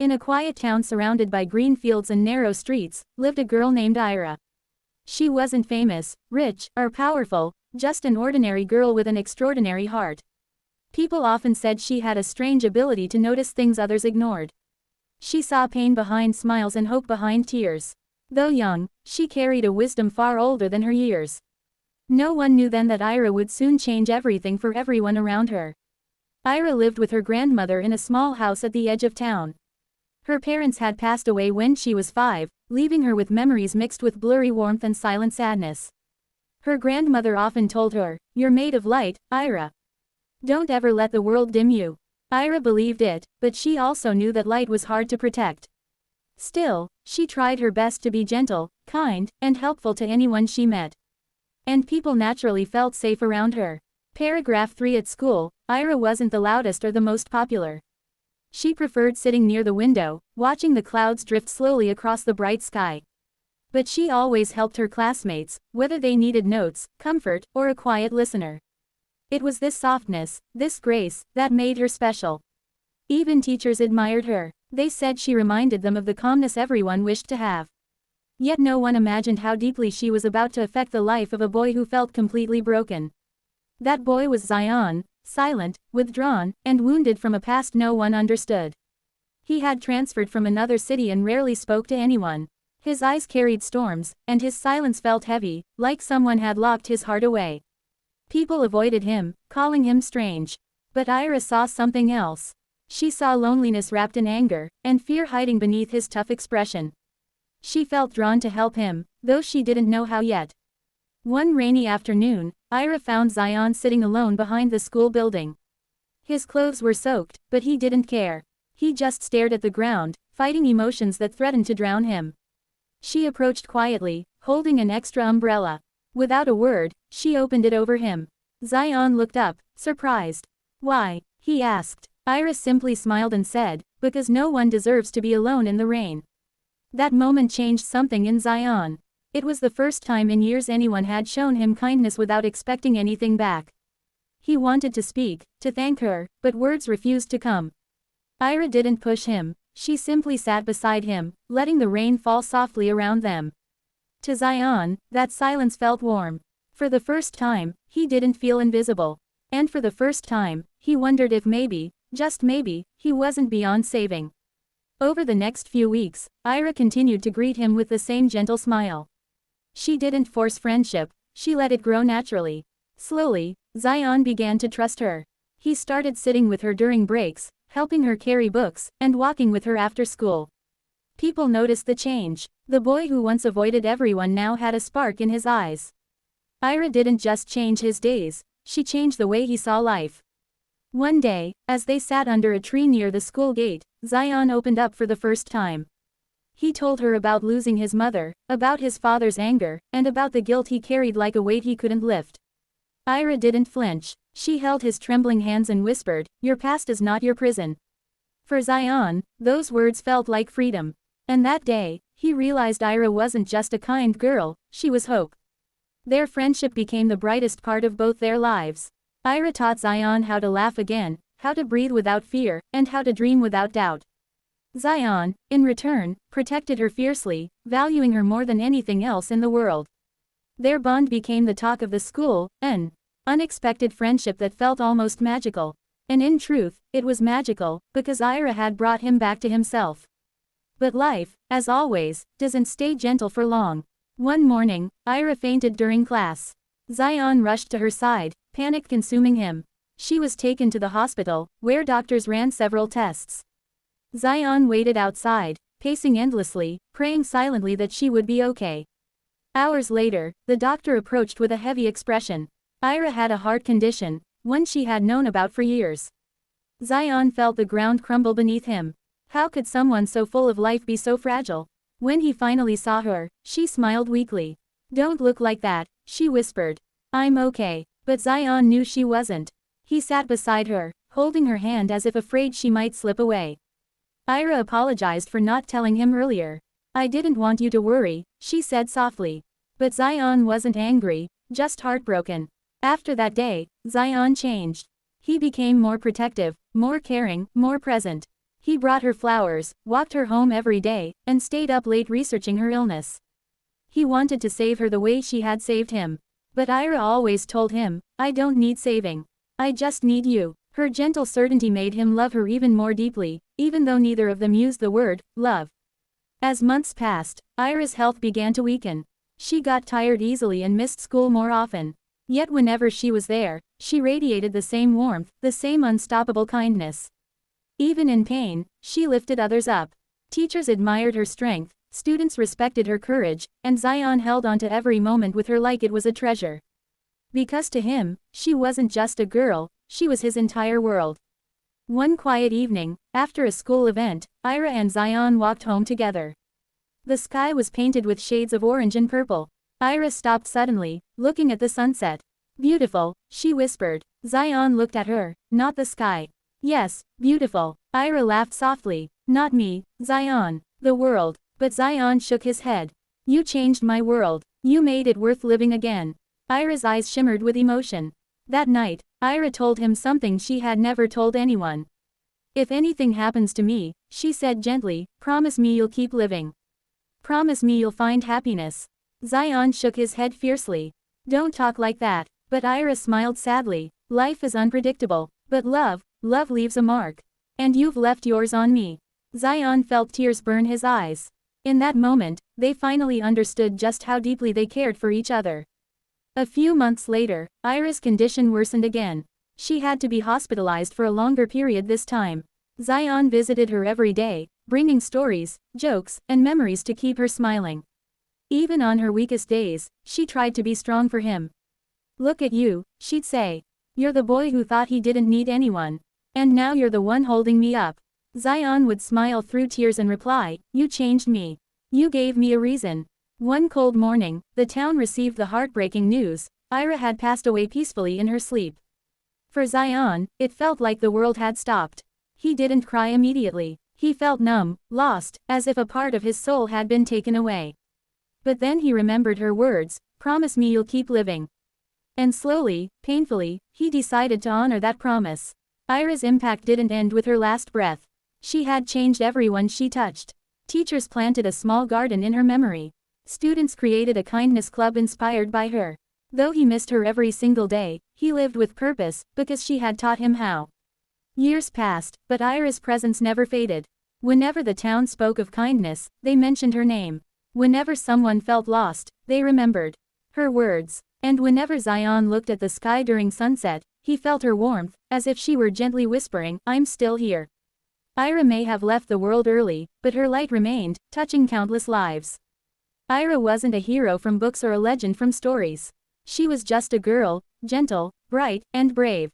In a quiet town surrounded by green fields and narrow streets, lived a girl named Ira. She wasn't famous, rich, or powerful, just an ordinary girl with an extraordinary heart. People often said she had a strange ability to notice things others ignored. She saw pain behind smiles and hope behind tears. Though young, she carried a wisdom far older than her years. No one knew then that Ira would soon change everything for everyone around her. Ira lived with her grandmother in a small house at the edge of town. Her parents had passed away when she was 5, leaving her with memories mixed with blurry warmth and silent sadness. Her grandmother often told her, "You're made of light, Ira. Don't ever let the world dim you." Ira believed it, but she also knew that light was hard to protect. Still, she tried her best to be gentle, kind, and helpful to anyone she met. And people naturally felt safe around her. Paragraph 3. At school, Ira wasn't the loudest or the most popular. She preferred sitting near the window, watching the clouds drift slowly across the bright sky. But she always helped her classmates, whether they needed notes, comfort, or a quiet listener. It was this softness, this grace, that made her special. Even teachers admired her. They said she reminded them of the calmness everyone wished to have. Yet no one imagined how deeply she was about to affect the life of a boy who felt completely broken. That boy was Zion, silent, withdrawn, and wounded from a past no one understood. He had transferred from another city and rarely spoke to anyone. His eyes carried storms, and his silence felt heavy, like someone had locked his heart away. People avoided him, calling him strange. But Ira saw something else. She saw loneliness wrapped in anger, and fear hiding beneath his tough expression. She felt drawn to help him, though she didn't know how yet. One rainy afternoon, Ira found Zion sitting alone behind the school building. His clothes were soaked, but he didn't care. He just stared at the ground, fighting emotions that threatened to drown him. She approached quietly, holding an extra umbrella. Without a word, she opened it over him. Zion looked up, surprised. "Why?" he asked. Ira simply smiled and said, "Because no one deserves to be alone in the rain." That moment changed something in Zion. It was the first time in years anyone had shown him kindness without expecting anything back. He wanted to speak, to thank her, but words refused to come. Ira didn't push him. She simply sat beside him, letting the rain fall softly around them. To Zion, that silence felt warm. For the first time, he didn't feel invisible. And for the first time, he wondered if maybe, just maybe, he wasn't beyond saving. Over the next few weeks, Ira continued to greet him with the same gentle smile. She didn't force friendship, she let it grow naturally. Slowly, Zion began to trust her. He started sitting with her during breaks, helping her carry books, and walking with her after school. People noticed the change. The boy who once avoided everyone now had a spark in his eyes. Ira didn't just change his days, she changed the way he saw life. One day, as they sat under a tree near the school gate, Zion opened up for the first time. He told her about losing his mother, about his father's anger, and about the guilt he carried like a weight he couldn't lift. Ira didn't flinch. She held his trembling hands and whispered, "Your past is not your prison." For Zion, those words felt like freedom. And that day, he realized Ira wasn't just a kind girl, she was hope. Their friendship became the brightest part of both their lives. Ira taught Zion how to laugh again, how to breathe without fear, and how to dream without doubt. Zion, in return, protected her fiercely, valuing her more than anything else in the world. Their bond became the talk of the school, an unexpected friendship that felt almost magical. And in truth, it was magical, because Ira had brought him back to himself. But life, as always, doesn't stay gentle for long. One morning, Ira fainted during class. Zion rushed to her side, panic consuming him. She was taken to the hospital, where doctors ran several tests. Zion waited outside, pacing endlessly, praying silently that she would be okay. Hours later, the doctor approached with a heavy expression. Ira had a heart condition, one she had known about for years. Zion felt the ground crumble beneath him. How could someone so full of life be so fragile? When he finally saw her, she smiled weakly. "Don't look like that," she whispered. "I'm okay." But Zion knew she wasn't. He sat beside her, holding her hand as if afraid she might slip away. Ira apologized for not telling him earlier. "I didn't want you to worry," she said softly. But Zion wasn't angry, just heartbroken. After that day, Zion changed. He became more protective, more caring, more present. He brought her flowers, walked her home every day, and stayed up late researching her illness. He wanted to save her the way she had saved him. But Ira always told him, "I don't need saving. I just need you." Her gentle certainty made him love her even more deeply, even though neither of them used the word love. As months passed, Ira's health began to weaken. She got tired easily and missed school more often. Yet whenever she was there, she radiated the same warmth, the same unstoppable kindness. Even in pain, she lifted others up. Teachers admired her strength, students respected her courage, and Zion held on to every moment with her like it was a treasure. Because to him, she wasn't just a girl, she was his entire world. One quiet evening, after a school event, Ira and Zion walked home together. The sky was painted with shades of orange and purple. Ira stopped suddenly, looking at the sunset. "Beautiful," she whispered. Zion looked at her, "Not the sky." "Yes, beautiful." Ira laughed softly. "Not me, Zion. The world." But Zion shook his head. "You changed my world. You made it worth living again." Ira's eyes shimmered with emotion. That night, Ira told him something she had never told anyone. "If anything happens to me," she said gently, "promise me you'll keep living. Promise me you'll find happiness." Zion shook his head fiercely. "Don't talk like that." But Ira smiled sadly. "Life is unpredictable. But love leaves a mark. And you've left yours on me." Zion felt tears burn his eyes. In that moment, they finally understood just how deeply they cared for each other. A few months later, Ira's condition worsened again. She had to be hospitalized for a longer period this time. Zion visited her every day, bringing stories, jokes, and memories to keep her smiling. Even on her weakest days, she tried to be strong for him. "Look at you," she'd say. "You're the boy who thought he didn't need anyone. And now you're the one holding me up." Zion would smile through tears and reply, "You changed me. You gave me a reason." One cold morning, the town received the heartbreaking news: Ira had passed away peacefully in her sleep. For Zion, it felt like the world had stopped. He didn't cry immediately. He felt numb, lost, as if a part of his soul had been taken away. But then he remembered her words, "Promise me you'll keep living." And slowly, painfully, he decided to honor that promise. Ira's impact didn't end with her last breath. She had changed everyone she touched. Teachers planted a small garden in her memory. Students created a kindness club inspired by her. Though he missed her every single day, he lived with purpose, because she had taught him how. Years passed, but Ira's presence never faded. Whenever the town spoke of kindness, they mentioned her name. Whenever someone felt lost, they remembered her words. And whenever Zion looked at the sky during sunset, he felt her warmth, as if she were gently whispering, "I'm still here." Ira may have left the world early, but her light remained, touching countless lives. Ira wasn't a hero from books or a legend from stories. She was just a girl, gentle, bright, and brave.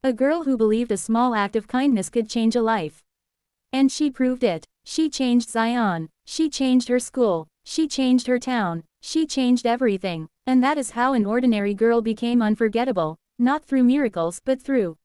A girl who believed a small act of kindness could change a life. And she proved it. She changed Zion. She changed her school. She changed her town. She changed everything. And that is how an ordinary girl became unforgettable, not through miracles but through